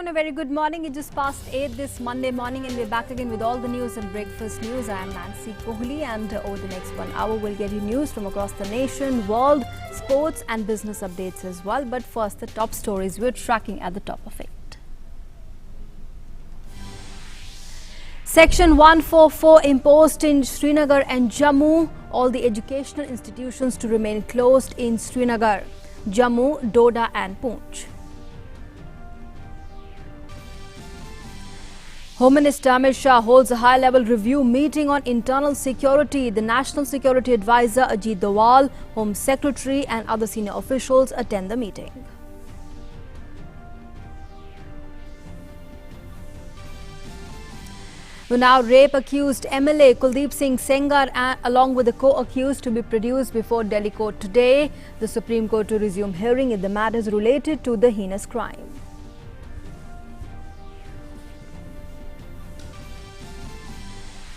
everyone, a very good morning. It's just past 8 this Monday morning and we're back again with all the news and breakfast news. I am Nancy Kohli and over the next 1 hour we'll get you news from across the nation, world, sports and business updates as well. But first, the top stories we're tracking at the top of it. Section 144 imposed in Srinagar and Jammu. All the educational institutions to remain closed in Srinagar, Jammu, Doda and Poonch. Home Minister Amit Shah holds a high-level review meeting on internal security. The National Security Advisor Ajit Doval, Home Secretary and other senior officials attend the meeting. Unnao Rape accused MLA Kuldeep Singh Sengar along with the co-accused to be produced before Delhi court today. The Supreme Court to resume hearing in the matters related to the heinous crime.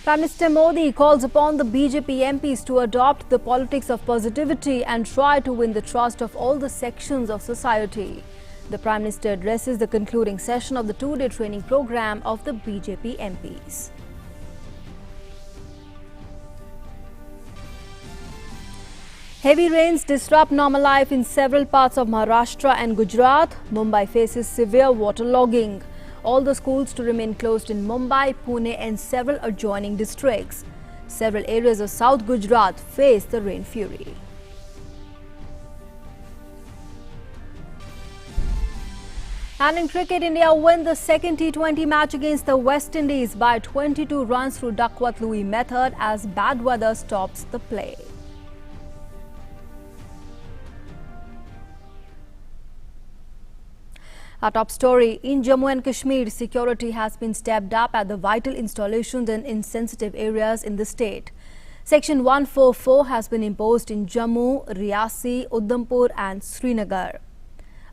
Prime Minister Modi calls upon the BJP MPs to adopt the politics of positivity and try to win the trust of all the sections of society. The Prime Minister addresses the concluding session of the two-day training program of the BJP MPs. Heavy rains disrupt normal life in several parts of Maharashtra and Gujarat. Mumbai faces severe waterlogging. All the schools to remain closed in Mumbai, Pune and several adjoining districts. Several areas of South Gujarat face the rain fury. And in cricket, India win the second T20 match against the West Indies by 22 runs through Duckworth-Lewis method as bad weather stops the play. Our top story, in Jammu and Kashmir, security has been stepped up at the vital installations and in sensitive areas in the state. Section 144 has been imposed in Jammu, Riyasi, Udhampur and Srinagar.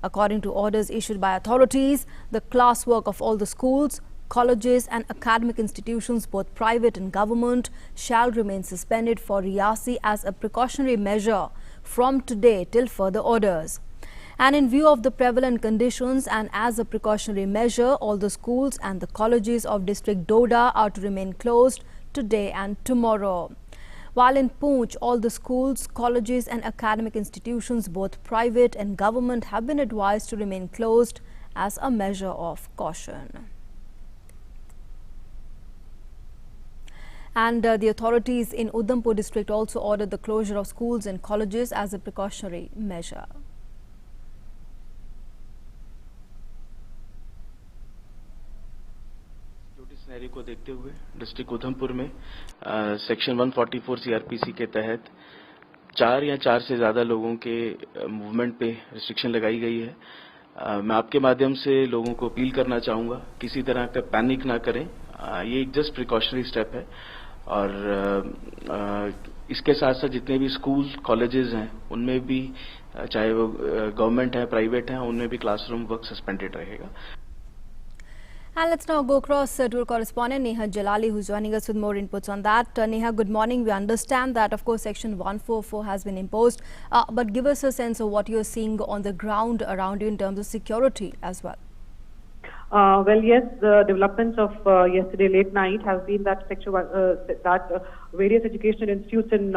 According to orders issued by authorities, the classwork of all the schools, colleges and academic institutions, both private and government, shall remain suspended for Riyasi as a precautionary measure from today till further orders. And in view of the prevalent conditions and as a precautionary measure, all the schools and the colleges of District Doda are to remain closed today and tomorrow. While in Poonch, all the schools, colleges and academic institutions, both private and government, have been advised to remain closed as a measure of caution. And the authorities in Udhampur district also ordered the closure of schools and colleges as a precautionary measure. Scenario को देखते हुए district Udhampur में section 144 CrPC के तहत 4 या 4 से ज़्यादा लोगों के मूवमेंट पे रिस्ट्रिक्शन लगाई गई है। मैं आपके माध्यम से लोगों को अपील करना चाहूँगा, किसी तरह का पैनिक ना करें। ये एक जस्ट प्रिकॉशनरी स्टेप है और इसके साथ साथ जितने भी स्कूल कॉलेजेस हैं उनमें भी, चाहे वो गवर्नमेंट है प्राइवेट हैं, उनमें भी क्लासरूम वर्क सस्पेंडेड रहेगा। And let's now go across to our correspondent Neha Jalali, who's joining us with more inputs on that. Neha, good morning. We understand that, of course, Section 144 has been imposed, but give us a sense of what you're seeing on the ground around you in terms of security as well. Well, yes, the developments of yesterday late night have been that various educational institutes in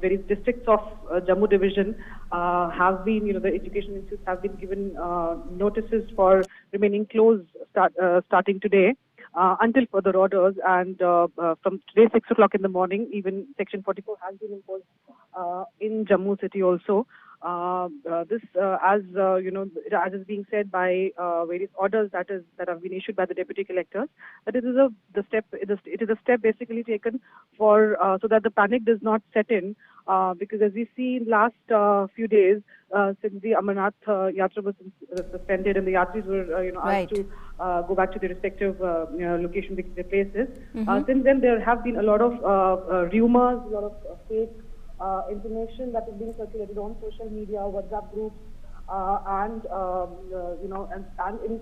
various districts of Jammu division have been, the educational institutes have been given notices for remaining closed starting today until further orders. And from today 6 o'clock in the morning, even Section 44 has been imposed in Jammu city also. This, as is being said by various orders that have been issued by the deputy collectors, that it is a step basically taken for so that the panic does not set in, because as we see in last few days since the Amarnath Yatra was suspended and the Yatris were asked to go back to their respective location, their places. Since then there have been a lot of rumors, a lot of fake information that is being circulated on social media, WhatsApp groups,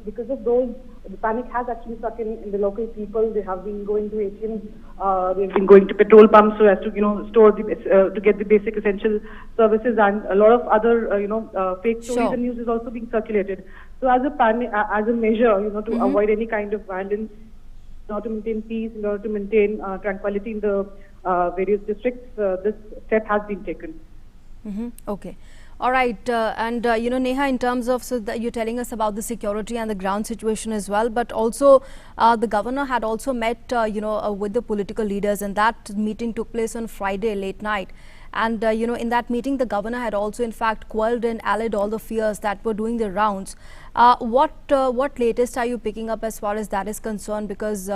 Because of those, the panic has actually struck in the local people. They have been going to ATMs, they've been going to petrol pumps so as to store to get the basic essential services, and a lot of other fake stories Sure. and news is also being circulated. So as a measure, to avoid any kind of violence, in order to maintain peace, in order to maintain tranquility in the various districts, this step has been taken. Okay. All right. Neha, in terms of, so that you're telling us about the security and the ground situation as well, but also the governor had also met, with the political leaders, and that meeting took place on Friday late night. And, in that meeting, the governor had also, in fact, quelled and allayed all the fears that were doing the rounds. What latest are you picking up as far as that is concerned? Because,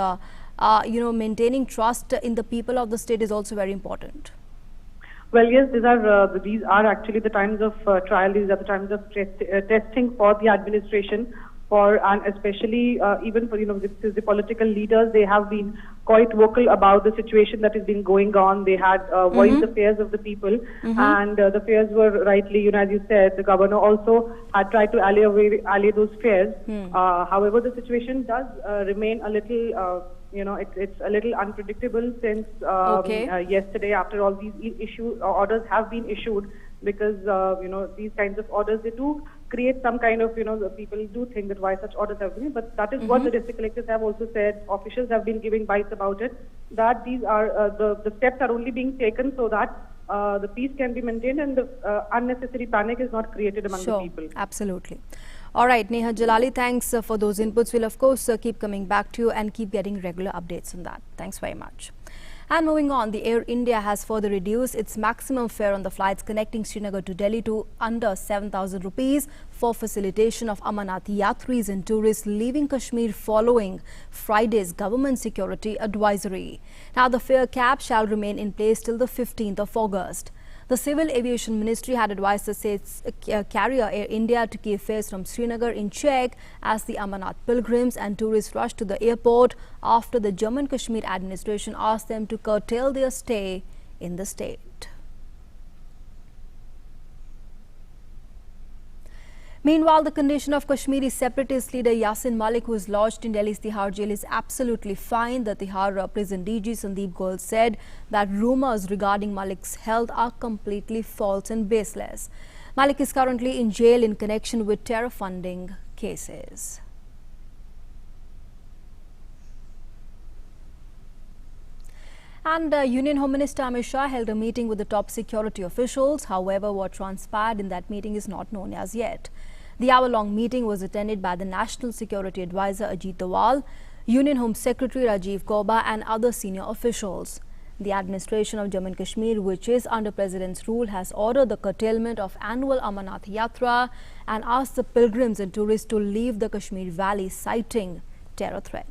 maintaining trust in the people of the state is also very important. Well, yes, these are actually the times of trial. These are the times of testing for the administration, and especially even for the political leaders. They have been quite vocal about the situation that has been going on. They had voiced the fears of the people, and the fears were rightly, as you said, the governor also had tried to allay those fears. However, the situation does remain a little. It's a little unpredictable since yesterday, after all these orders have been issued, because these kinds of orders, they do create some kind of the people do think that why such orders have been, but that is what the district collectors have also said. Officials have been giving bites about it, that these are the steps are only being taken so that the peace can be maintained and the unnecessary panic is not created among the people. Absolutely. All right, Neha Jalali, thanks for those inputs. We'll, of course, keep coming back to you and keep getting regular updates on that. Thanks very much. And moving on, the Air India has further reduced its maximum fare on the flights connecting Srinagar to Delhi to under 7,000 rupees for facilitation of Amarnath Yatris and tourists leaving Kashmir following Friday's government security advisory. Now, the fare cap shall remain in place till the 15th of August. The Civil Aviation Ministry had advised the state's carrier Air India to keep fares from Srinagar in check as the Amarnath pilgrims and tourists rushed to the airport after the Jammu and Kashmir administration asked them to curtail their stay in the state. Meanwhile, the condition of Kashmiri separatist leader Yasin Malik, who is lodged in Delhi's Tihar jail, is absolutely fine. The Tihar prison DG Sandeep Goel said that rumours regarding Malik's health are completely false and baseless. Malik is currently in jail in connection with terror funding cases. And Union Home Minister Amit Shah held a meeting with the top security officials. However, what transpired in that meeting is not known as yet. The hour-long meeting was attended by the National Security Advisor Ajit Doval, Union Home Secretary Rajiv Gauba and other senior officials. The administration of Jammu and Kashmir, which is under President's rule, has ordered the curtailment of annual Amarnath Yatra and asked the pilgrims and tourists to leave the Kashmir Valley, citing terror threat.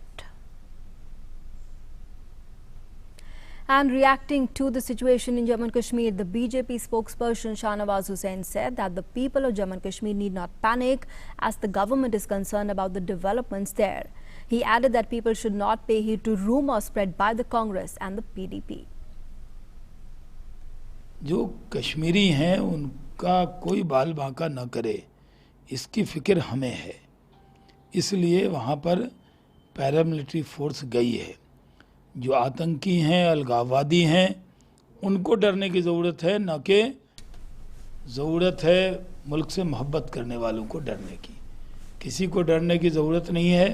And reacting to the situation in Jammu and Kashmir, the BJP spokesperson Shahnawaz Hussain said that the people of Jammu and Kashmir need not panic as the government is concerned about the developments there. He added that people should not pay heed to rumors spread by the Congress and the PDP. जो कश्मीरी हैं उनका कोई बाल बांका न करे, इसकी फिक्र हमें है. इसलिए वहाँ पर पैरामिलिट्री फोर्स गई है. जो आतंकी हैं, अलगाववादी हैं, उनको डरने की ज़रूरत है, न कि ज़रूरत है मुल्क से मोहब्बत करने वालों को डरने की. किसी को डरने की ज़रूरत नहीं है.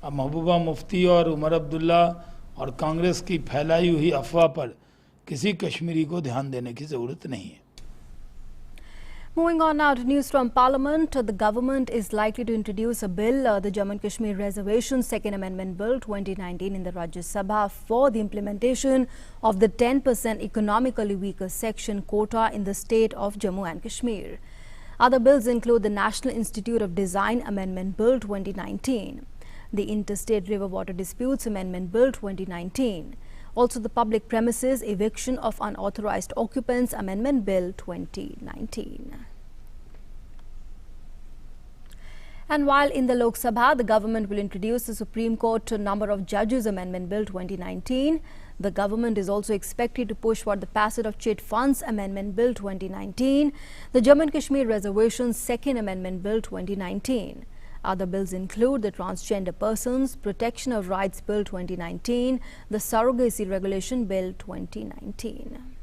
अब महबूबा मुफ्ती और उमर अब्दुल्ला और कांग्रेस की फैलाई हुई अफवाह पर किसी कश्मीरी को ध्यान देने की ज़रूरत नहीं है. Moving on now to news from Parliament, the government is likely to introduce a bill, the Jammu and Kashmir Reservation Second Amendment Bill 2019 in the Rajya Sabha for the implementation of the 10% economically weaker section quota in the state of Jammu and Kashmir. Other bills include the National Institute of Design Amendment Bill 2019, the Interstate River Water Disputes Amendment Bill 2019, also the Public Premises Eviction of Unauthorized Occupants Amendment Bill 2019. And while in the Lok Sabha, the government will introduce the Supreme Court Number of Judges Amendment Bill 2019, the government is also expected to push for the passage of Chit Funds Amendment Bill 2019, the Jammu and Kashmir Reservations Second Amendment Bill 2019. Other bills include the Transgender Persons Protection of Rights Bill 2019, the Surrogacy Regulation Bill 2019.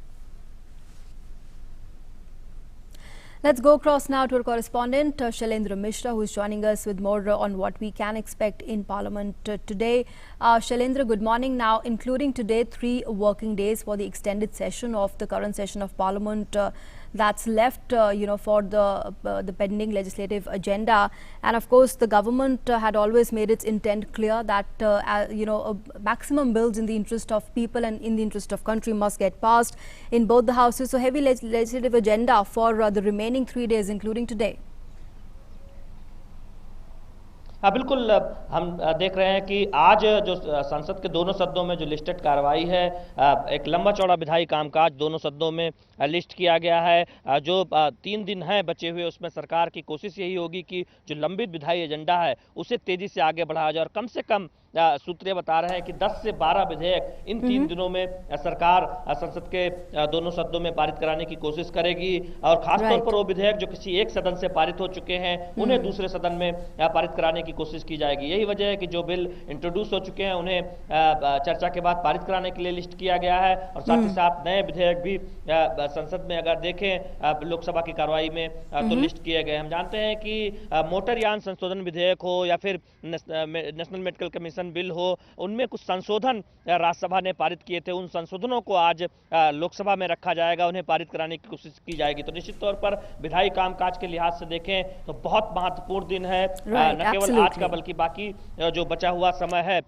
Let's go across now to our correspondent Shailendra Mishra, who is joining us with more on what we can expect in Parliament today. Shailendra, good morning. Now, including today, 3 working days for the extended session of the current session of Parliament that's left, for the pending legislative agenda. And of course, the government had always made its intent clear that maximum bills in the interest of people and in the interest of country must get passed in both the houses. So heavy legislative agenda for the remaining 3 days, including today. हाँ बिल्कुल, हम देख रहे हैं कि आज जो संसद के दोनों सदनों में जो लिस्टेड कार्रवाई है, एक लंबा चौड़ा विधायी कामकाज दोनों सदनों में लिस्ट किया गया है। जो 3 दिन हैं बचे हुए, उसमें सरकार की कोशिश यही होगी कि जो लंबित विधायी एजेंडा है उसे तेजी से आगे बढ़ाया जाए और कम से कम सूत्र बता रहे हैं कि 10 से 12 विधेयक इन 3 दिनों में सरकार संसद के दोनों सदनों में पारित कराने की कोशिश करेगी और खासतौर पर वो विधेयक जो किसी एक सदन से पारित हो चुके हैं उन्हें दूसरे सदन में पारित कराने की कोशिश की जाएगी। यही वजह है कि जो बिल इंट्रोड्यूस हो चुके हैं उन्हें चर्चा के बाद पारित कराने के लिए लिस्ट किया गया है और साथ ही साथ नए विधेयक भी संसद में अगर देखें लोकसभा की कार्रवाई में तो लिस्ट किए गए। हम जानते हैं कि मोटरयान संशोधन विधेयक हो या फिर नेशनल मेडिकल कमीशन बिल हो, उनमें कुछ संशोधन राज्यसभा ने पारित किए थे। उन संशोधनों को आज लोकसभा में रखा जाएगा, उन्हें पारित कराने की कोशिश की जाएगी। तो निश्चित तौर पर विधायी कामकाज के लिहाज से देखें तो बहुत महत्वपूर्ण दिन है, न केवल आज का बल्कि बाकी जो बचा हुआ समय है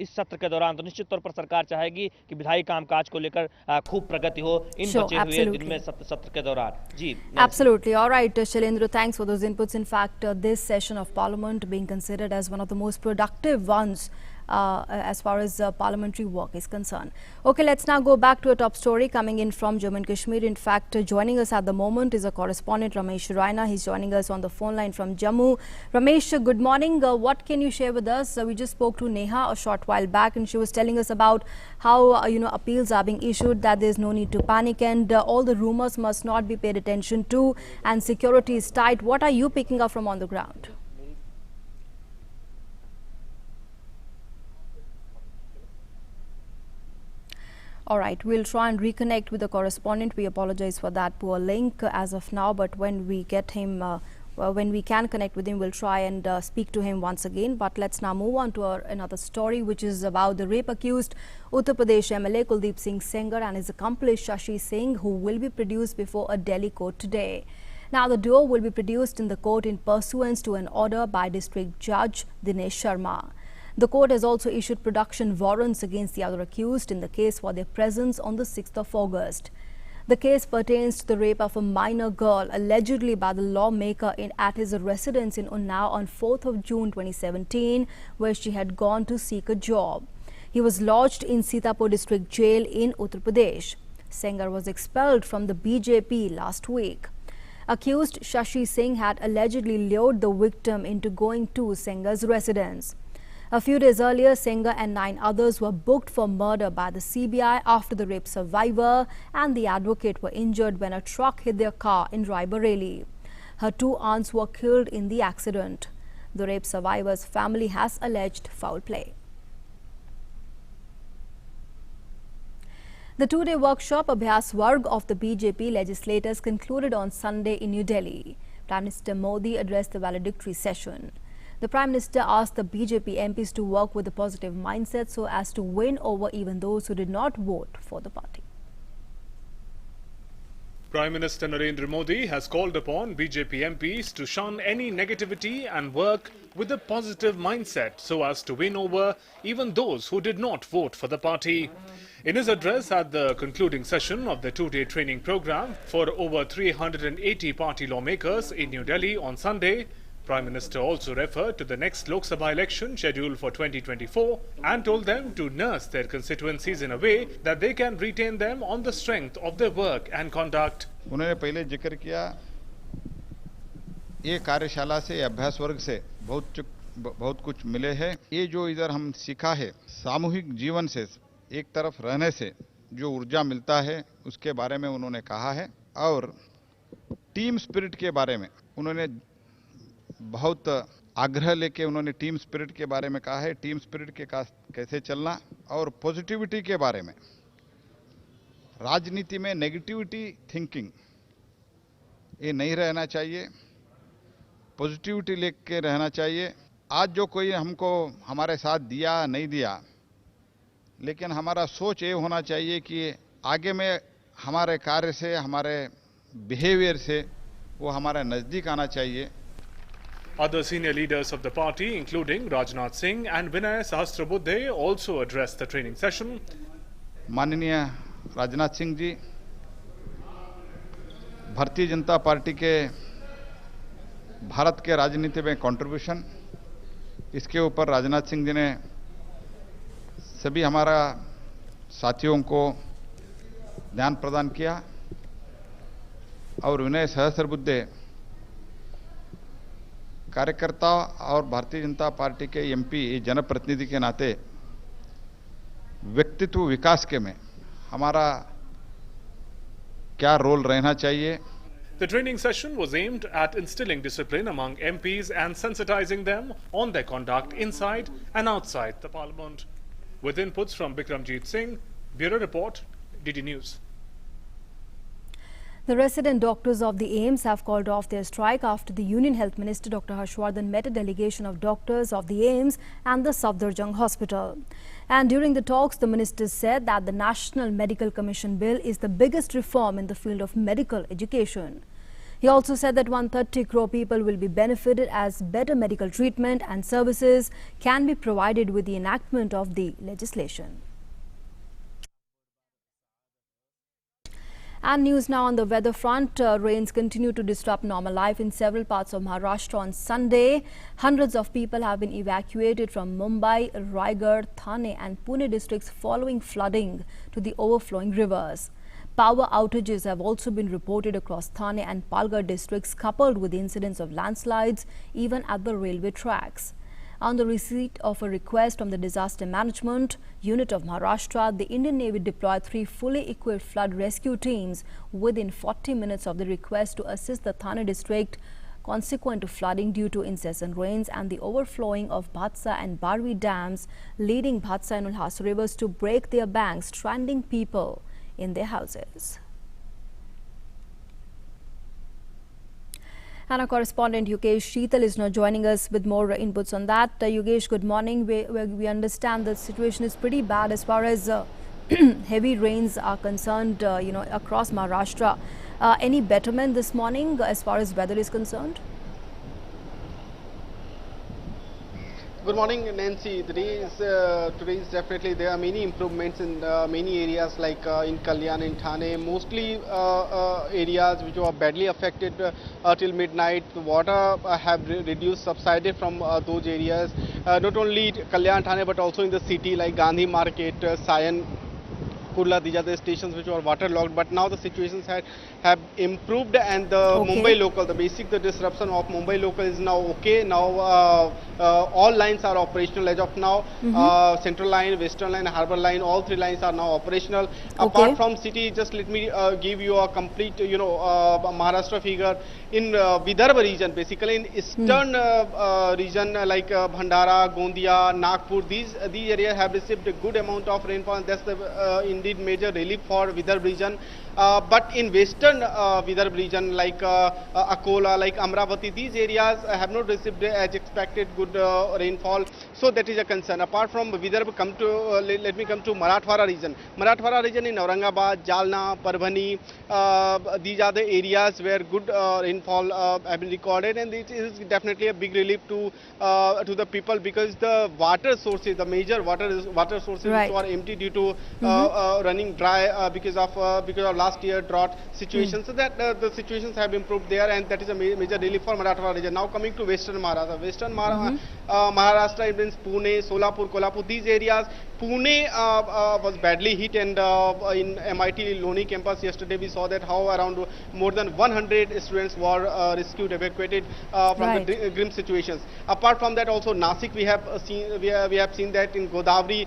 इस सत्र के दौरान। तो निश्चित तौर पर सरकार चाहेगी कि विधायी कामकाज को लेकर खूब प्रगति हो इन बचे हुए दिन में सत्र के दौरान। जी, absolutely. All right, Shailendra, thanks for those inputs. In fact, this session of Parliament being considered as one of the most productive ones as far as parliamentary work is concerned. Okay, let's now go back to a top story coming in from Jammu and Kashmir. In fact, joining us at the moment is a correspondent, Ramesh Raina. He's joining us on the phone line from Jammu. Ramesh, good morning. What can you share with us? We just spoke to Neha a short while back and she was telling us about how appeals are being issued, that there's no need to panic and all the rumors must not be paid attention to and security is tight. What are you picking up from on the ground? All right, we'll try and reconnect with the correspondent. We apologize for that poor link as of now, but when we get him, when we can connect with him, we'll try and speak to him once again. But let's now move on to another story, which is about the rape accused Uttar Pradesh MLA Kuldeep Singh Sengar and his accomplice Shashi Singh, who will be produced before a Delhi court today. Now, the duo will be produced in the court in pursuance to an order by District Judge Dinesh Sharma. The court has also issued production warrants against the other accused in the case for their presence on the 6th of August. The case pertains to the rape of a minor girl allegedly by the lawmaker at his residence in Unnao on 4th of June 2017, where she had gone to seek a job. He was lodged in Sitapur district jail in Uttar Pradesh. Sengar was expelled from the BJP last week. Accused Shashi Singh had allegedly lured the victim into going to Sengar's residence. A few days earlier, Sengar and 9 others were booked for murder by the CBI after the rape survivor and the advocate were injured when a truck hit their car in Raebareli. Her 2 aunts were killed in the accident. The rape survivor's family has alleged foul play. The 2-day workshop Abhyas Varg of the BJP legislators concluded on Sunday in New Delhi. Prime Minister Modi addressed the valedictory session. The Prime Minister asked the BJP MPs to work with a positive mindset so as to win over even those who did not vote for the party. Prime Minister Narendra Modi has called upon BJP MPs to shun any negativity and work with a positive mindset so as to win over even those who did not vote for the party. In his address at the concluding session of the 2-day training program for over 380 party lawmakers in New Delhi on Sunday, Prime Minister also referred to the next Lok Sabha election scheduled for 2024 and told them to nurse their constituencies in a way that they can retain them on the strength of their work and conduct. उन्होंने पहले जिक्र किया ये कार्यशाला से अभ्यास वर्ग से बहुत कुछ मिले हैं। ये जो इधर हम सीखा है, सामूहिक जीवन से एक तरफ रहने से जो ऊर्जा मिलता है उसके बारे में उन्होंने कहा है, और टीम स्पिरिट के बारे में उन्होंने बहुत आग्रह लेके उन्होंने टीम स्पिरिट के बारे में कहा है, टीम स्पिरिट के कैसे चलना, और पॉजिटिविटी के बारे में। राजनीति में नेगेटिविटी थिंकिंग ये नहीं रहना चाहिए, पॉजिटिविटी लेके रहना चाहिए। आज जो कोई हमको हमारे साथ दिया नहीं दिया, लेकिन हमारा सोच ये होना चाहिए कि आगे में हमारे कार्य से, हमारे बिहेवियर से वो हमारे नज़दीक आना चाहिए। Other senior leaders of the party, including Rajnath Singh and Vinay Sahasrabudhe, also addressed the training session. माननीय राजनाथ सिंह जी, भारतीय जनता पार्टी के भारत के राजनीति में कंट्रीब्यूशन, इसके ऊपर राजनाथ सिंह जी ने सभी हमारा साथियों को ध्यान प्रदान किया, और विनय सहस्रबुद्धे कार्यकर्ता और भारतीय जनता पार्टी के एमपी जनप्रतिनिधि के नाते व्यक्तित्व विकास के में हमारा क्या रोल रहना चाहिए। The training session was aimed at instilling discipline among MPs and sensitizing them on their conduct inside and outside the Parliament. With inputs from Bikramjit Singh, Bureau Report, DD News. The resident doctors of the AIIMS have called off their strike after the Union Health Minister Dr. Harshvardhan met a delegation of doctors of the AIIMS and the Safdarjung Hospital. And during the talks, the minister said that the National Medical Commission Bill is the biggest reform in the field of medical education. He also said that 130 crore people will be benefited as better medical treatment and services can be provided with the enactment of the legislation. And news now on the weather front. Rains continue to disrupt normal life in several parts of Maharashtra on Sunday. Hundreds of people have been evacuated from Mumbai, Raigad, Thane and Pune districts following flooding to the overflowing rivers. Power outages have also been reported across Thane and Palghar districts, coupled with incidents of landslides even at the railway tracks. On the receipt of a request from the Disaster Management Unit of Maharashtra, the Indian Navy deployed 3 fully equipped flood rescue teams within 40 minutes of the request to assist the Thane district consequent to flooding due to incessant rains and the overflowing of Bhatsa and Barwi dams, leading Bhatsa and Ulhas rivers to break their banks, stranding people in their houses. And our correspondent Yugesh Sheetal is now joining us with more inputs on that. Yugesh, good morning. We understand the situation is pretty bad as far as heavy rains are concerned, across Maharashtra. Any betterment this morning as far as weather is concerned? Good morning, Nancy. Today is definitely there are many improvements in many areas like in Kalyan, in Thane, mostly areas which were badly affected till midnight. The water have reduced, subsided from those areas. Not only Kalyan, Thane, but also in the city like Gandhi Market, Sayan, Kurla, these are the stations which were waterlogged, but now the situations have improved, and the Mumbai local, the disruption of Mumbai local is now okay. Now all lines are operational as of now. Central line, Western line, Harbour line, all 3 lines are now operational. Apart from city, just let me give you a complete, Maharashtra figure. In Vidarbha region, basically in eastern region like Bhandara, Gondia, Nagpur, these areas have received a good amount of rainfall, and that's the indeed major relief for Vidarbha region. But in western Vidarbha region like Akola, like Amravati, these areas have not received as expected good rainfall. So that is a concern. Apart from Vidarbha, let me come to Marathwada region. Marathwada region in Aurangabad, Jalna, Parbhani, these are the areas where good rainfall have been recorded, and it is definitely a big relief to the people, because the water sources, the major water sources which are empty due to running dry because of last year drought situation. So that the situations have improved there, and that is a major relief for Marathwada region. Now coming to Western Maharashtra. Western Maharashtra, it means Pune, Solapur, Kolhapur, these areas. Pune was badly hit, and in MIT Loni campus yesterday we saw that how around more than 100 students were rescued, evacuated from the grim situations. Apart from that, also Nasik we have seen that in Godavari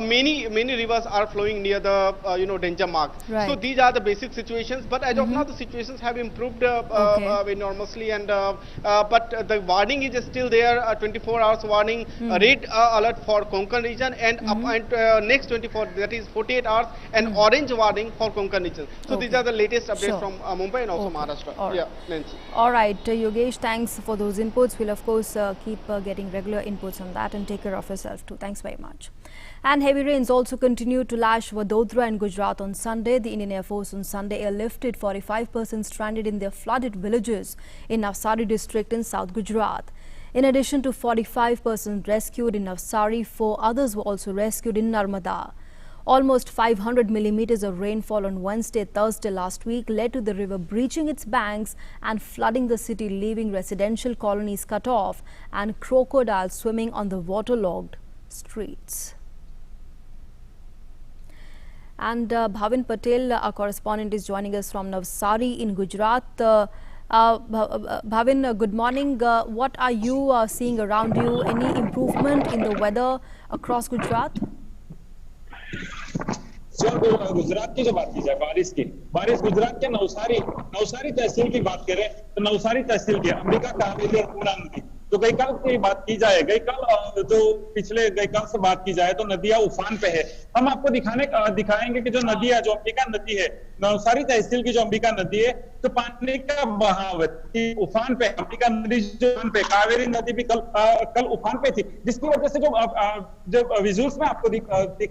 many rivers are flowing near the danger mark. So these are the basic situations. But as of now, the situations have improved enormously, and but the warning is still there. 24 hours warning, red alert for Konkan region, and next 24, that is 48 hours, an orange warning for Konkan region. So these are the latest updates from Mumbai and also Maharashtra. Nancy. All right, Yogesh, thanks for those inputs. We'll of course keep getting regular inputs on that, and take care of yourself too. Thanks very much. And heavy rains also continued to lash Vadodara and Gujarat on Sunday. The Indian Air Force on Sunday airlifted 45 persons stranded in their flooded villages in Navsari district in South Gujarat. In addition to 45 persons rescued in Navsari, 4 others were also rescued in Narmada. Almost 500 millimeters of rainfall on Thursday last week led to the river breaching its banks and flooding the city, leaving residential colonies cut off and crocodiles swimming on the waterlogged streets. And Bhavin Patel, our correspondent, is joining us from Navsari in Gujarat. Bhavin, good morning. What are you seeing around you? Any improvement in the weather across Gujarat? Gujarat की जो बात की जाए बारिश गुजरात के नवसारी तहसील की बात करें तो नवसारी तहसील के अंबिका कावेरी और पूर्णा नदी तो गई कल की बात की जाए गई कल से बात की जाए तो नदियां उफान पे है। हम आपको दिखाएंगे कि जो नदी है, जो अंबिका नदी है, नवसारी तहसील की जो अंबिका नदी है, तो पानी का बहाव उफान पे, अंबिका नदी जो उफान पे, कावेरी नदी भी कल उफान पे थी, जिसकी वजह से जो विजुअल्स में आपको दिख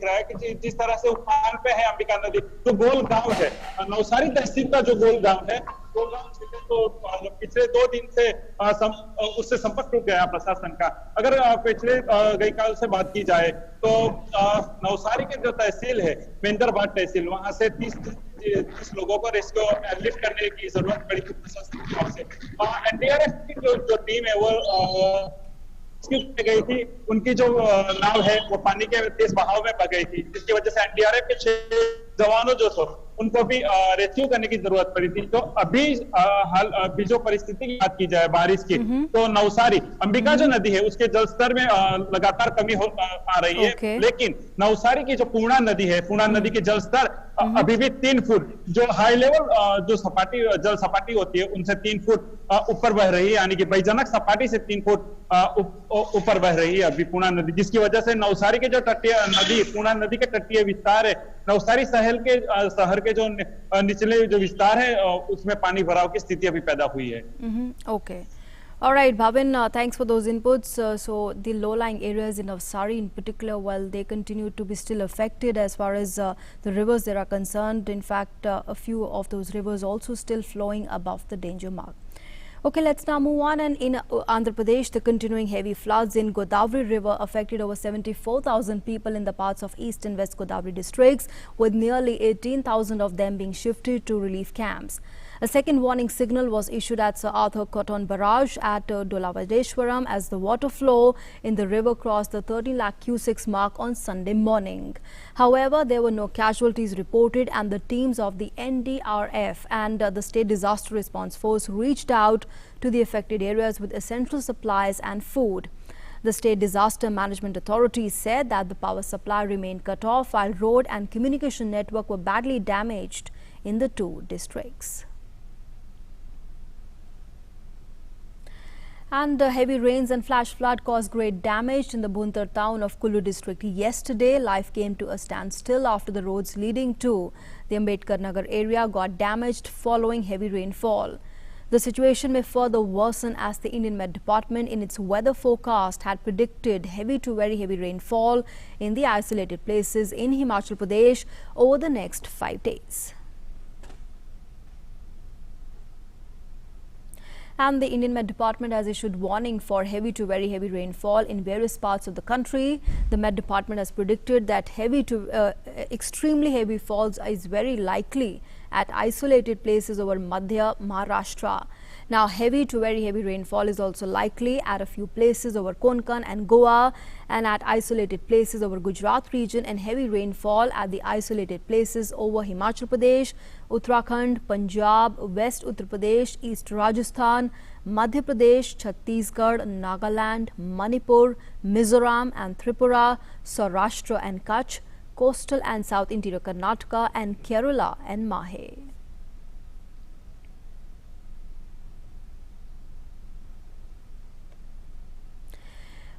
रहा है कि जिस तरह से उफान पे है अंबिका नदी, तो गोल गांव है, नवसारी तहसील का जो गोल गांव है, तो पिछले 2 दिन से उससे संपर्क टूट गया प्रशासन का। अगर पिछले गई काल से बात की जाए तो नवसारी के जो तहसील है, मेंदरबाद तहसील, वहां से 30 लोगों को रेस्क्यू लिफ्ट करने की जरूरत पड़ी थी प्रशासन की तरफ से। एनडीआरएफ की जो टीम है वो गई थी, उनकी जो नाव है वो पानी के तेज बहाव में बह गई थी, जिसकी वजह से एनडीआरएफ के 6 जवानों जो थे उनको भी रेस्क्यू करने की जरूरत पड़ी थी। तो अभी जो परिस्थिति की बात की जाए बारिश की, तो नवसारी अंबिका जो नदी है उसके जलस्तर में लगातार कमी आ रही है, लेकिन नवसारी की जो पूर्णा नदी है, पूर्णा नदी के जलस्तर अभी भी 3 फुट, जो हाई लेवल जो जल सपाटी होती है उनसे 3 फुट ऊपर बह रही है, यानी कि भयजनक सपाटी से 3 फुट ऊपर बह रही है अभी पूर्णा नदी, जिसकी वजह से नवसारी के जो तटीय नदी, पूर्णा नदी के तटीय विस्तार है, नवसारी शहर के जो निचले जो विस्तार है उसमें पानी भराव की स्थिति अभी पैदा हुई है। Okay. All right, Bhavin, thanks for those inputs. So the low-lying areas in Navsari in particular, while they continue to be still affected as far as the rivers there are concerned, in fact, a few of those rivers also still flowing above the danger mark. Okay, let's now move on. And in Andhra Pradesh, the continuing heavy floods in Godavari River affected over 74,000 people in the parts of East and West Godavari districts, with nearly 18,000 of them being shifted to relief camps. A second warning signal was issued at Sir Arthur Cotton Barrage at Dolavadeshwaram as the water flow in the river crossed the 13 lakh cusecs mark on Sunday morning. However, there were no casualties reported, and the teams of the NDRF and the State Disaster Response Force reached out to the affected areas with essential supplies and food. The State Disaster Management Authority said that the power supply remained cut off while road and communication network were badly damaged in the 2 districts. And heavy rains and flash flood caused great damage in the Bhuntar town of Kullu district yesterday. Life came to a standstill after the roads leading to the Ambedkar Nagar area got damaged following heavy rainfall. The situation may further worsen as the Indian Met Department in its weather forecast had predicted heavy to very heavy rainfall in the isolated places in Himachal Pradesh over the next 5 days. And the Indian Met Department has issued warning for heavy to very heavy rainfall in various parts of the country. The Met Department has predicted that heavy to extremely heavy falls is very likely at isolated places over Madhya Maharashtra. Now, heavy to very heavy rainfall is also likely at a few places over Konkan and Goa, and at isolated places over Gujarat region, and heavy rainfall at the isolated places over Himachal Pradesh, Uttarakhand, Punjab, West Uttar Pradesh, East Rajasthan, Madhya Pradesh, Chhattisgarh, Nagaland, Manipur, Mizoram and Tripura, Saurashtra and Kutch, coastal and south interior Karnataka, and Kerala and Mahe.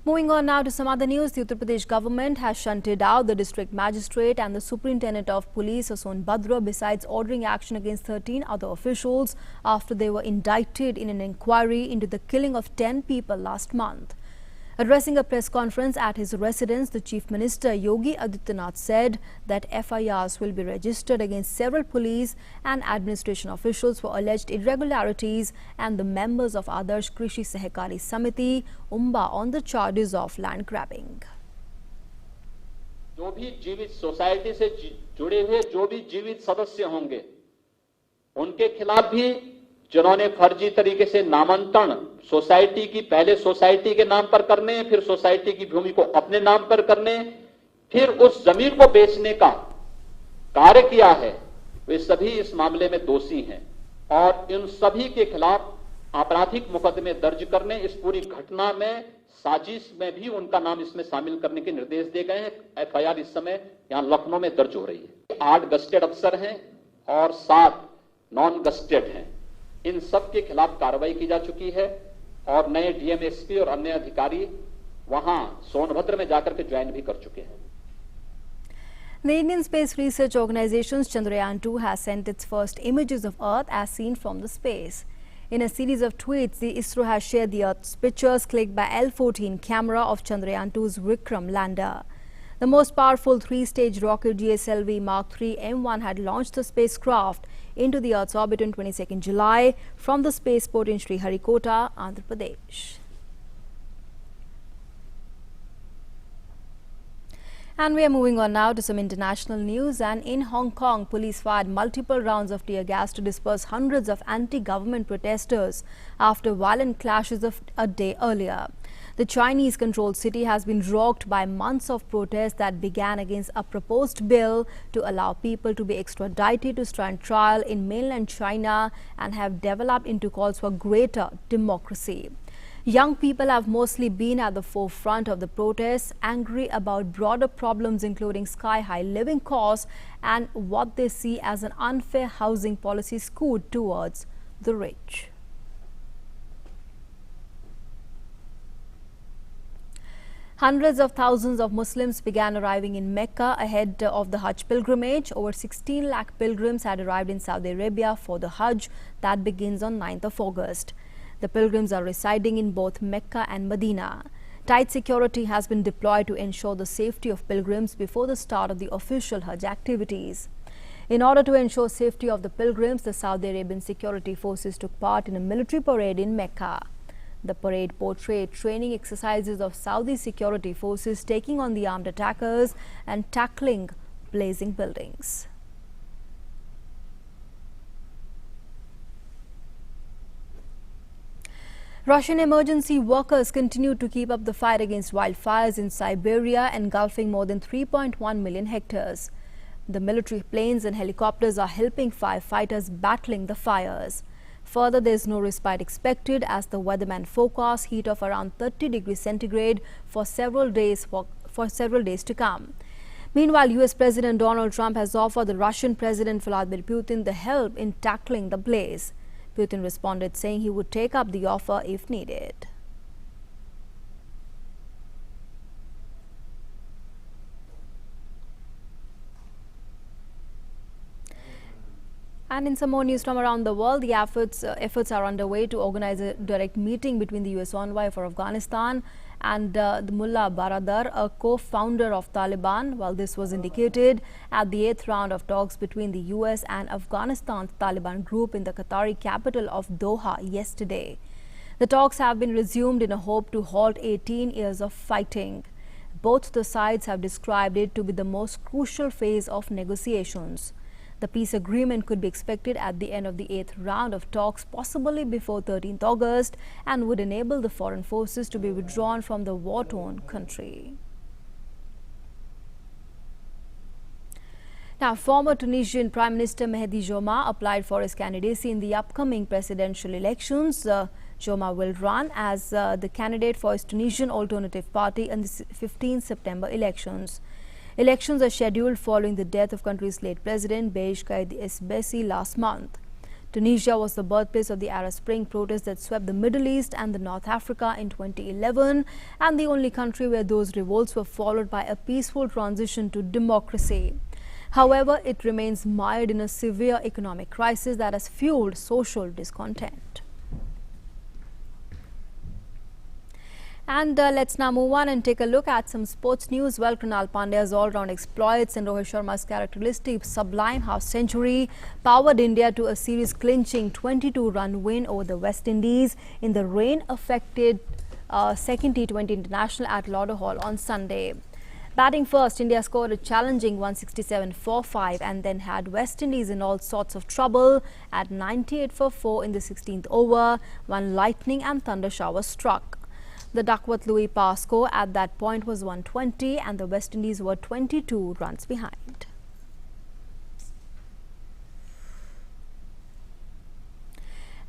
Moving on now to some other news, the Uttar Pradesh government has shunted out the district magistrate and the superintendent of police, Sonbhadra, besides ordering action against 13 other officials after they were indicted in an inquiry into the killing of 10 people last month. Addressing a press conference at his residence, the Chief Minister Yogi Adityanath said that FIRs will be registered against several police and administration officials for alleged irregularities and the members of Adarsh Krishi Sahakari Samiti, Umba, on the charges of land grabbing. जो भी जीवित society से जुड़े हुए जो भी जीवित सदस्य होंगे उनके खिलाफ भी जिन्होंने फर्जी तरीके से नामांतरण सोसाइटी की पहले सोसाइटी के नाम पर करने, फिर सोसाइटी की भूमि को अपने नाम पर करने, फिर उस जमीन को बेचने का कार्य किया है, वे सभी इस मामले में दोषी हैं और इन सभी के खिलाफ आपराधिक मुकदमे दर्ज करने, इस पूरी घटना में साजिश में भी उनका नाम इसमें शामिल करने के निर्देश दिए गए हैं। एफआईआर इस समय यहां लखनऊ में दर्ज हो रही है। 8 गस्टेड अफसर हैं और 7 नॉन गस्टेड हैं। इन सब के खिलाफ कार्रवाई की जा चुकी है और नए डीएमएसपी और अन्य अधिकारी वहां सोनभद्र में जाकर के ज्वाइन भी कर चुके हैं। The Indian Space Research Organization's Chandrayaan-2 has sent its first images of Earth as seen from the space. In a series of tweets, the ISRO has shared the Earth's pictures clicked by L-14 camera of Chandrayaan-2's Vikram lander. The most powerful 3-stage rocket GSLV Mark III M1 had launched the spacecraft into the Earth's orbit on 22nd July from the spaceport in Sriharikota, Andhra Pradesh. And we are moving on now to some international news. And in Hong Kong, police fired multiple rounds of tear gas to disperse hundreds of anti-government protesters after violent clashes of a day earlier. The Chinese-controlled city has been rocked by months of protests that began against a proposed bill to allow people to be extradited to stand trial in mainland China and have developed into calls for greater democracy. Young people have mostly been at the forefront of the protests, angry about broader problems including sky-high living costs and what they see as an unfair housing policy skewed towards the rich. Hundreds of thousands of Muslims began arriving in Mecca ahead of the Hajj pilgrimage. Over 16 lakh pilgrims had arrived in Saudi Arabia for the Hajj that begins on 9th of August. The pilgrims are residing in both Mecca and Medina. Tight security has been deployed to ensure the safety of pilgrims before the start of the official Hajj activities. In order to ensure safety of the pilgrims, the Saudi Arabian security forces took part in a military parade in Mecca. The parade portrayed training exercises of Saudi security forces taking on the armed attackers and tackling blazing buildings. Russian emergency workers continue to keep up the fight against wildfires in Siberia, engulfing more than 3.1 million hectares. The military planes and helicopters are helping firefighters battling the fires. Further, there is no respite expected as the weatherman forecasts heat of around 30 degrees centigrade for several days to come. Meanwhile, US President Donald Trump has offered the Russian President Vladimir Putin the help in tackling the blaze. Putin responded saying he would take up the offer if needed. And in some more news from around the world, the efforts are underway to organize a direct meeting between the US envoy for Afghanistan and the Mullah Baradar, a co-founder of Taliban. While this was indicated at the 8th round of talks between the US and Afghanistan's Taliban group in the Qatari capital of Doha yesterday. The talks have been resumed in a hope to halt 18 years of fighting. Both the sides have described it to be the most crucial phase of negotiations. The peace agreement could be expected at the end of the 8th round of talks, possibly before 13th August, and would enable the foreign forces to be withdrawn from the war-torn country. Now, former Tunisian Prime Minister Mehdi Joma applied for his candidacy in the upcoming presidential elections. Joma will run as the candidate for his Tunisian Alternative Party in the 15th September elections. Elections are scheduled following the death of country's late president Beij Qaid Essebsi last month. Tunisia was the birthplace of the Arab Spring protests that swept the Middle East and the North Africa in 2011, and the only country where those revolts were followed by a peaceful transition to democracy. However, it remains mired in a severe economic crisis that has fueled social discontent. And let's now move on and take a look at some sports news. Well, Krunal Pandya's all-round exploits and Rohit Sharma's characteristic sublime half-century powered India to a series-clinching 22-run win over the West Indies in the rain-affected second T20 International at Lauder Hall on Sunday. Batting first, India scored a challenging 167 for 5 and then had West Indies in all sorts of trouble at 98 for 4 in the 16th over when lightning and thunder showers struck. The Duckworth-Louis power score at that point was 120 and the West Indies were 22 runs behind.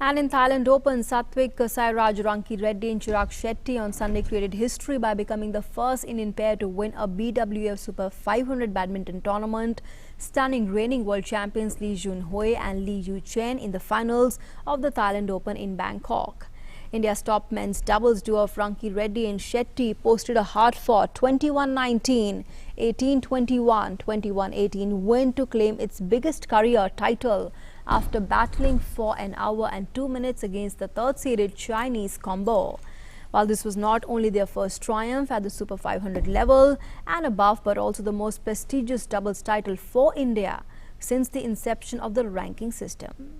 And in Thailand Open, Satvik Sairaj Ranki Reddy and Chirag Shetty on Sunday created history by becoming the first Indian pair to win a BWF Super 500 badminton tournament, stunning reigning world champions Lee Junhui and Lee Yu Chen in the finals of the Thailand Open in Bangkok. India's top men's doubles duo of Ranki Reddy and Shetty posted a hard-fought 21-19, 18-21, 21-18 win to claim its biggest career title after battling for an hour and 2 minutes against the third-seeded Chinese combo. While this was not only their first triumph at the Super 500 level and above, but also the most prestigious doubles title for India since the inception of the ranking system.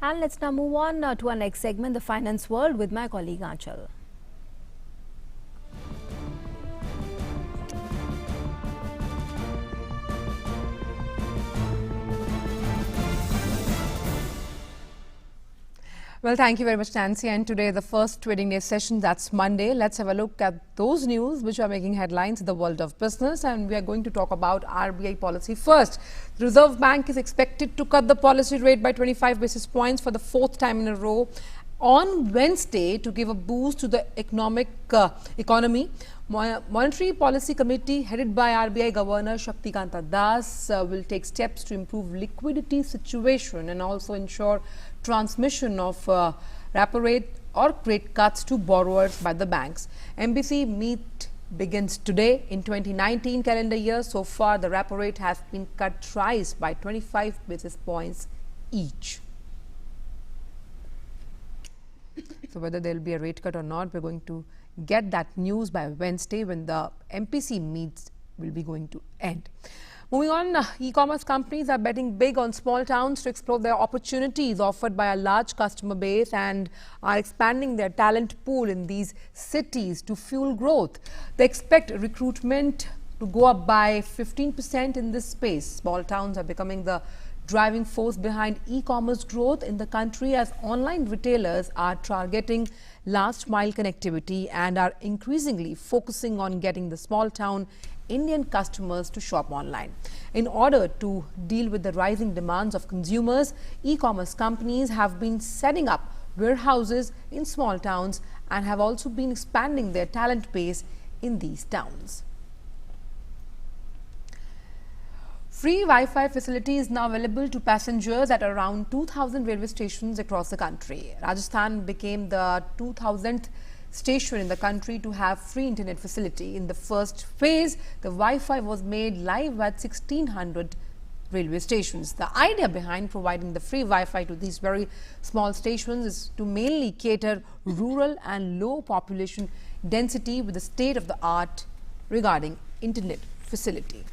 And let's now move on to our next segment, the finance world, with my colleague Aanchal. Well, thank you very much, Nancy. And today, the first trading day session, that's Monday. Let's have a look at those news which are making headlines in the world of business. And we are going to talk about RBI policy first. The Reserve Bank is expected to cut the policy rate by 25 basis points for the fourth time in a row on Wednesday to give a boost to the economy. Monetary Policy Committee headed by RBI Governor Shaktikanta Das will take steps to improve liquidity situation and also ensure transmission of repo rate or rate cuts to borrowers by the banks. MBC meet begins today. In 2019 calendar year, so far the repo rate has been cut twice by 25 basis points each. So whether there will be a rate cut or not, we're going to get that news by Wednesday when the MPC meets will be going to end. Moving on, e-commerce companies are betting big on small towns to explore their opportunities offered by a large customer base and are expanding their talent pool in these cities to fuel growth. They expect recruitment to go up by 15% in this space. Small towns are becoming the driving force behind e-commerce growth in the country as online retailers are targeting last mile connectivity and are increasingly focusing on getting the small town Indian customers to shop online. In order to deal with the rising demands of consumers, e-commerce companies have been setting up warehouses in small towns and have also been expanding their talent base in these towns. Free Wi-Fi facility is now available to passengers at around 2,000 railway stations across the country. Rajasthan became the 2,000th station in the country to have free internet facility. In the first phase, the Wi-Fi was made live at 1,600 railway stations. The idea behind providing the free Wi-Fi to these very small stations is to mainly cater rural and low population density with the state of the art regarding internet facility.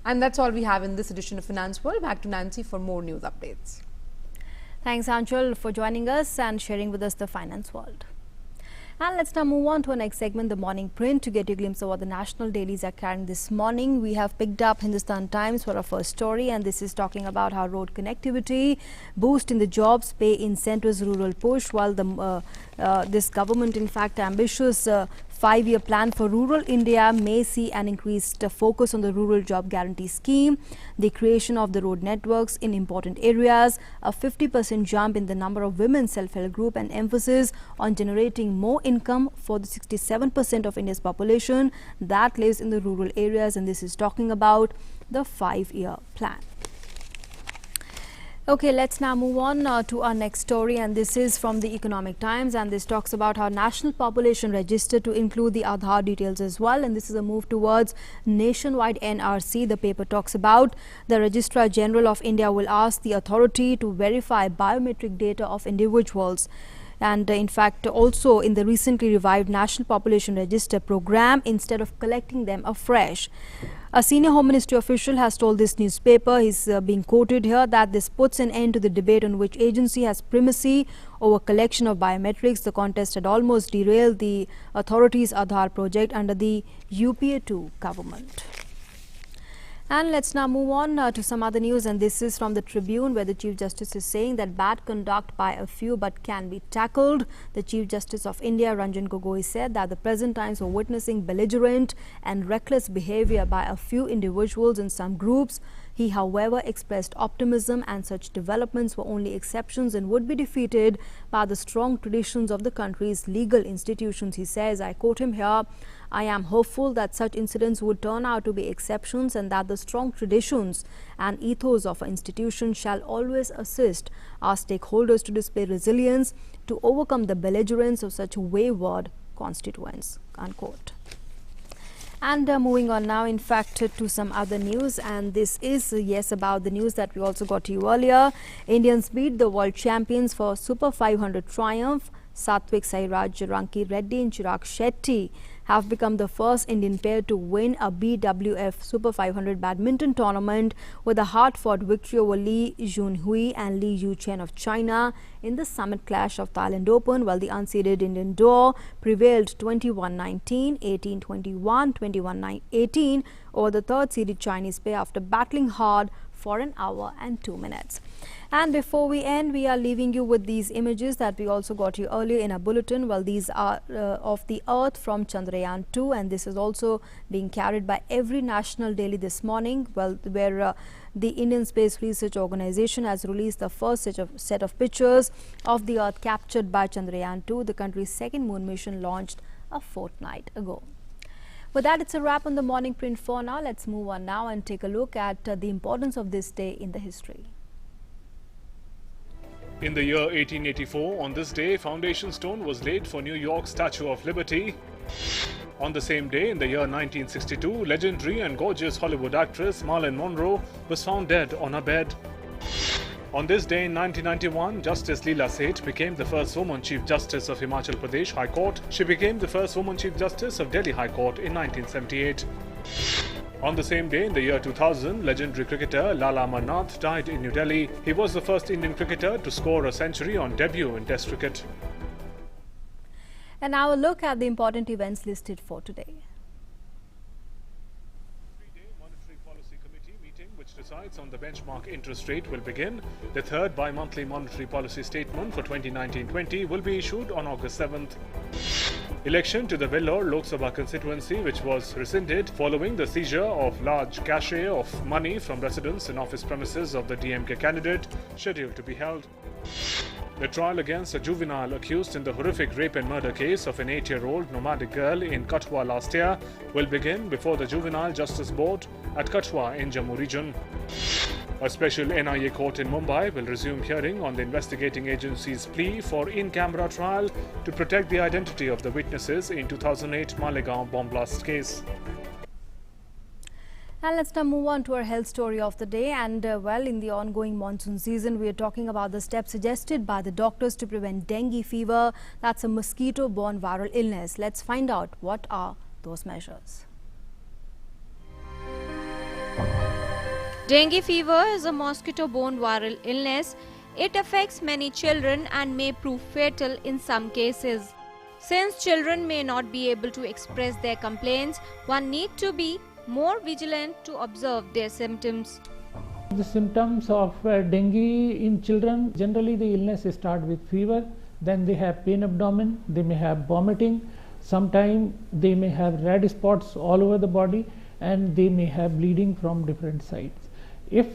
And that's all we have in this edition of Finance World. Back to Nancy for more news updates. Thanks, Anshul, for joining us and sharing with us the finance world. And let's now move on to our next segment, the morning print. To get a glimpse of what the national dailies are carrying this morning, we have picked up Hindustan Times for our first story, and this is talking about how road connectivity boost in the jobs, pay incentives, rural push, while the this government, in fact, ambitious 5-year plan for rural India may see an increased focus on the rural job guarantee scheme, the creation of the road networks in important areas, a 50% jump in the number of women self-help group, and emphasis on generating more income for the 67% of India's population that lives in the rural areas. And this is talking about the 5-year plan. Okay, let's now move on to our next story, and this is from the Economic Times, and this talks about how national population register to include the Aadhaar details as well, and this is a move towards nationwide NRC. The paper talks about the Registrar General of India will ask the authority to verify biometric data of individuals. And in fact, also in the recently revived National Population Register program, instead of collecting them afresh. A senior Home Ministry official has told this newspaper, he's being quoted here, that this puts an end to the debate on which agency has primacy over collection of biometrics. The contest had almost derailed the authorities' Aadhaar project under the UPA-2 government. And let's now move on to some other news, and this is from the Tribune, where the Chief Justice is saying that bad conduct by a few but can be tackled. The Chief Justice of India, Ranjan Gogoi, said that the present times are witnessing belligerent and reckless behavior by a few individuals in some groups. He, however, expressed optimism, and such developments were only exceptions and would be defeated by the strong traditions of the country's legal institutions. He says, I quote him here, I am hopeful that such incidents would turn out to be exceptions and that the strong traditions and ethos of our institution shall always assist our stakeholders to display resilience to overcome the belligerence of such wayward constituents, unquote. And moving on now, in fact, to some other news, and this is, yes, about the news that we also got to you earlier. Indians beat the world champions for Super 500 triumph. Satvik Sairaj, Ranki Reddy and Chirag Shetty have become the first Indian pair to win a BWF Super 500 badminton tournament with a hard-fought victory over Lee Junhui and Li Yuchen of China in the summit clash of Thailand Open, while the unseeded Indian duo prevailed 21-19, 18-21, 21-18 over the third-seeded Chinese pair after battling hard for an hour and 2 minutes. And before we end, we are leaving you with these images that we also got you earlier in our bulletin. Well, these are of the Earth from Chandrayaan 2, and this is also being carried by every national daily this morning. Well, where the Indian Space Research Organization has released the first set of pictures of the Earth captured by Chandrayaan 2, the country's second moon mission launched a fortnight ago. With that, it's a wrap on the morning print for now. Let's move on now and take a look at the importance of this day in the history. In the year 1884, on this day, foundation stone was laid for New York's Statue of Liberty. On the same day, in the year 1962, legendary and gorgeous Hollywood actress Marilyn Monroe was found dead on her bed. On this day in 1991, Justice Leela Seth became the first woman Chief Justice of Himachal Pradesh High Court. She became the first woman Chief Justice of Delhi High Court in 1978. On the same day in the year 2000, legendary cricketer Lala Amarnath died in New Delhi. He was the first Indian cricketer to score a century on debut in Test cricket. And now a look at the important events listed for today. Which decides on the benchmark interest rate will begin. The third bi-monthly monetary policy statement for 2019-20 will be issued on August 7th. Election to the Vellore Lok Sabha constituency, which was rescinded following the seizure of large cache of money from residents and office premises of the DMK candidate, scheduled to be held. The trial against a juvenile accused in the horrific rape and murder case of an 8-year-old nomadic girl in Kathua last year will begin before the Juvenile Justice Board at Kathua in Jammu region. A special NIA court in Mumbai will resume hearing on the investigating agency's plea for in-camera trial to protect the identity of the witnesses in 2008 Malegaon bomb blast case. And let's now move on to our health story of the day. And well, in the ongoing monsoon season, we are talking about the steps suggested by the doctors to prevent dengue fever. That's a mosquito-borne viral illness. Let's find out what are those measures. Dengue fever is a mosquito-borne viral illness. It affects many children and may prove fatal in some cases. Since children may not be able to express their complaints, one needs to be more vigilant to observe their symptoms. The symptoms of dengue in children, generally the illness starts with fever, then they have pain abdomen, they may have vomiting, sometimes they may have red spots all over the body, and they may have bleeding from different sides. If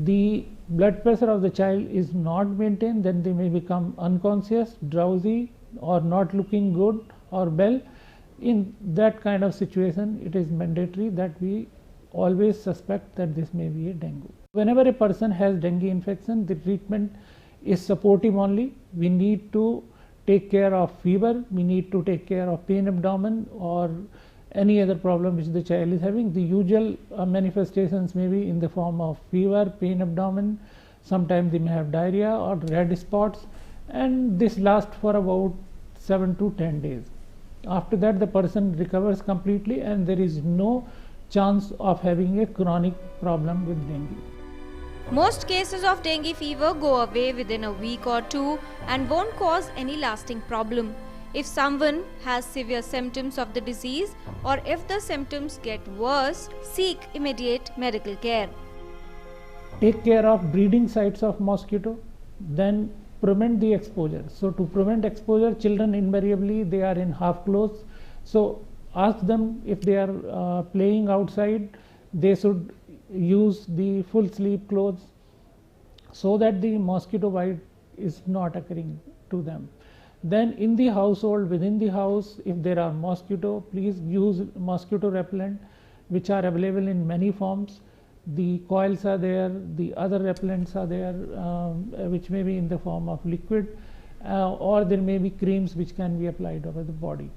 the blood pressure of the child is not maintained, then they may become unconscious, drowsy, or not looking good or well. In that kind of situation, it is mandatory that we always suspect that this may be a dengue. Whenever a person has dengue infection, the treatment is supportive only. We need to take care of fever, we need to take care of pain abdomen or any other problem which the child is having. The usual manifestations may be in the form of fever, pain abdomen, sometimes they may have diarrhea or red spots, and this lasts for about 7 to 10 days. After that the person recovers completely and there is no chance of having a chronic problem with dengue. Most cases of dengue fever go away within a week or two and won't cause any lasting problem. If someone has severe symptoms of the disease or if the symptoms get worse, seek immediate medical care. Take care of breeding sites of mosquito, then prevent the exposure. So to prevent exposure, children invariably they are in half clothes. So ask them if they are playing outside, they should use the full sleeve clothes so that the mosquito bite is not occurring to them. Then in the household, within the house, if there are mosquito, please use mosquito repellent which are available in many forms. The coils are there, the other repellents are there which may be in the form of liquid or there may be creams which can be applied over the body.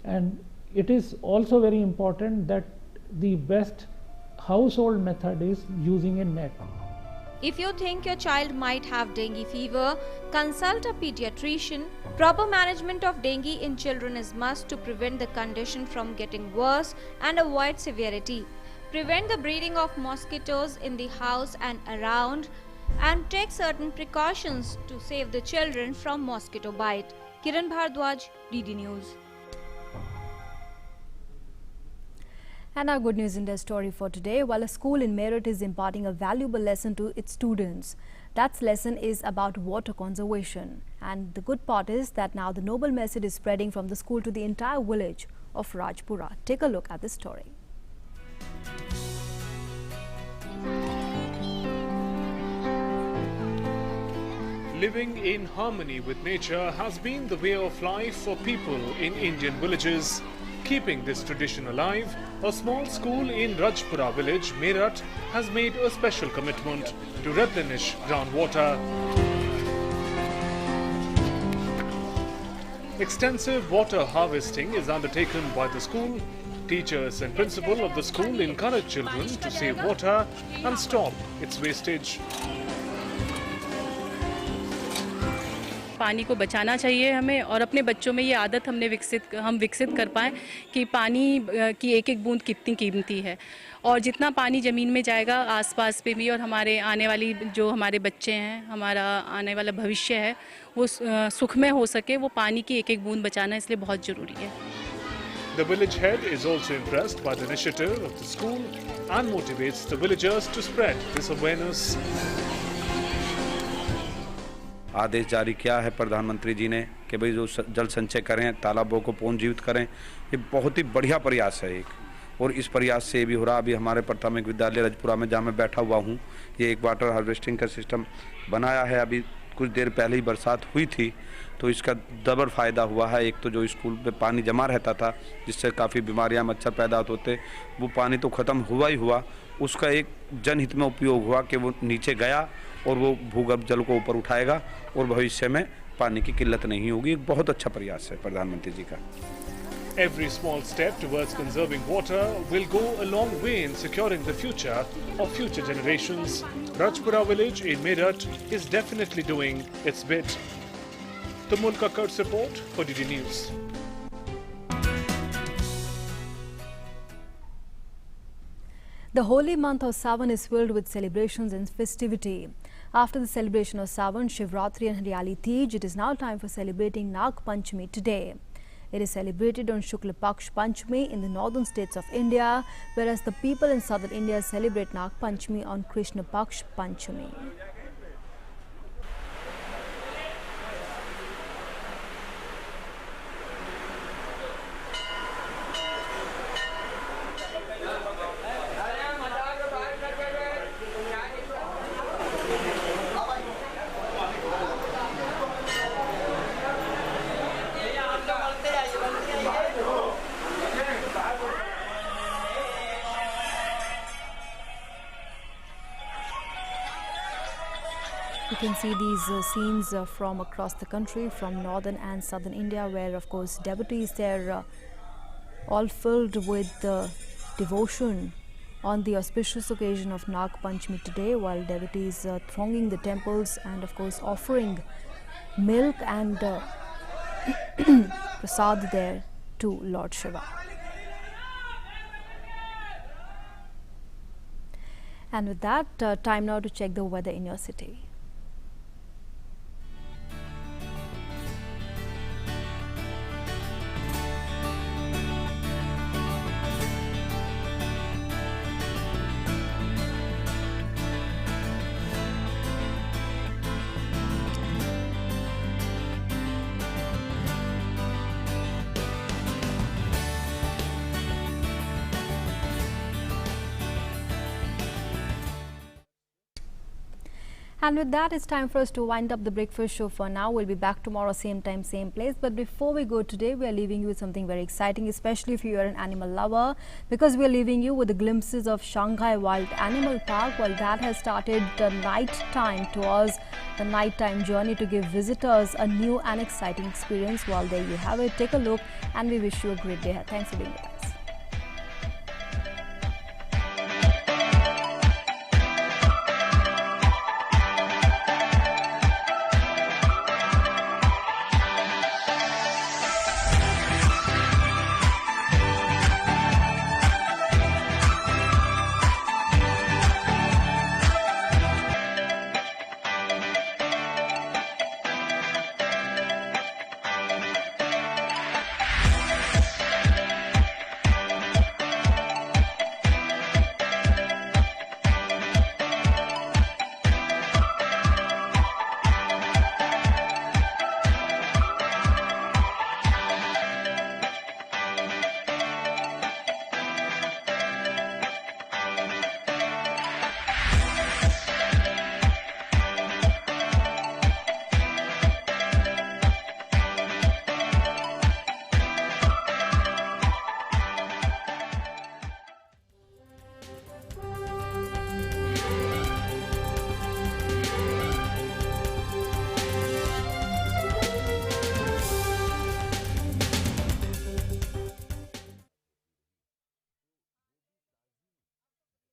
And it is also very important that the best household method is using a net. If you think your child might have dengue fever, consult a pediatrician. Proper management of dengue in children is must to prevent the condition from getting worse and avoid severity. Prevent the breeding of mosquitoes in the house and around, and take certain precautions to save the children from mosquito bite. Kiran Bhardwaj, DD News. And our good news in the story for today, while a school in Meerut is imparting a valuable lesson to its students. That lesson is about water conservation. And the good part is that now the noble message is spreading from the school to the entire village of Rajpura. Take a look at this story. Living in harmony with nature has been the way of life for people in Indian villages. Keeping this tradition alive, a small school in Rajpura village, Meerut, has made a special commitment to replenish groundwater. Extensive water harvesting is undertaken by the school. Teachers and principal of the school encourage children to save water and stop its wastage. पानी को बचाना चाहिए हमें और अपने बच्चों में ये आदत हम विकसित कर पाएँ कि पानी की एक एक बूंद कितनी कीमती है और जितना पानी ज़मीन में जाएगा आसपास पे भी और हमारे आने वाली जो हमारे बच्चे हैं हमारा आने वाला भविष्य है वो सुखमय हो सके वो पानी की एक एक बूंद बचाना इसलिए बहुत ज़रूरी है. The village head is also impressed by the initiative of the school and motivates the villagers to spread this awareness. आदेश जारी किया है प्रधानमंत्री जी ने कि भाई जो जल संचय करें, तालाबों को पुनर्जीवित करें, ये बहुत ही बढ़िया प्रयास है एक और इस प्रयास से भी हो रहा. अभी हमारे प्राथमिक विद्यालय रजपुरा में जहाँ मैं बैठा हुआ हूँ ये एक वाटर हार्वेस्टिंग का सिस्टम बनाया है. अभी कुछ देर पहले ही बरसात हुई थी तो इसका डबल फ़ायदा हुआ है. एक तो जो स्कूल में पानी जमा रहता था जिससे काफ़ी बीमारियां मच्छर पैदा होते वो पानी तो ख़त्म हुआ ही हुआ, उसका एक जनहित में उपयोग हुआ कि वो नीचे गया और वो भूगर्भ जल को ऊपर उठाएगा और भविष्य में पानी की किल्लत नहीं होगी. एक बहुत अच्छा प्रयास है प्रधानमंत्री जी का. Every small step towards conserving water will go a long way in securing the future of future generations. Rajpura village in Meerut is definitely doing its bit. Tumul Kakkar's report for DD News. The holy month of Sawan is filled with celebrations and festivity. After the celebration of Sawan, Shivratri and Haryali Teej, it is now time for celebrating Nag Panchami today. It is celebrated on Shukla Paksh Panchami in the northern states of India, whereas the people in southern India celebrate Nag Panchami on Krishna Paksh Panchami. You can see these scenes from across the country, from northern and southern India, where of course devotees there all filled with devotion on the auspicious occasion of Nag Panchami today, while devotees thronging the temples and of course offering milk and prasad there to Lord Shiva. And with that, time now to check the weather in your city. And with that, it's time for us to wind up the breakfast show for now. We'll be back tomorrow, same time, same place. But before we go today, we are leaving you with something very exciting, especially if you are an animal lover, because we are leaving you with the glimpses of Shanghai Wild Animal Park. Well, that has started the nighttime tours, the nighttime journey to give visitors a new and exciting experience. Well, there you have it. Take a look, and we wish you a great day. Thanks for being with us.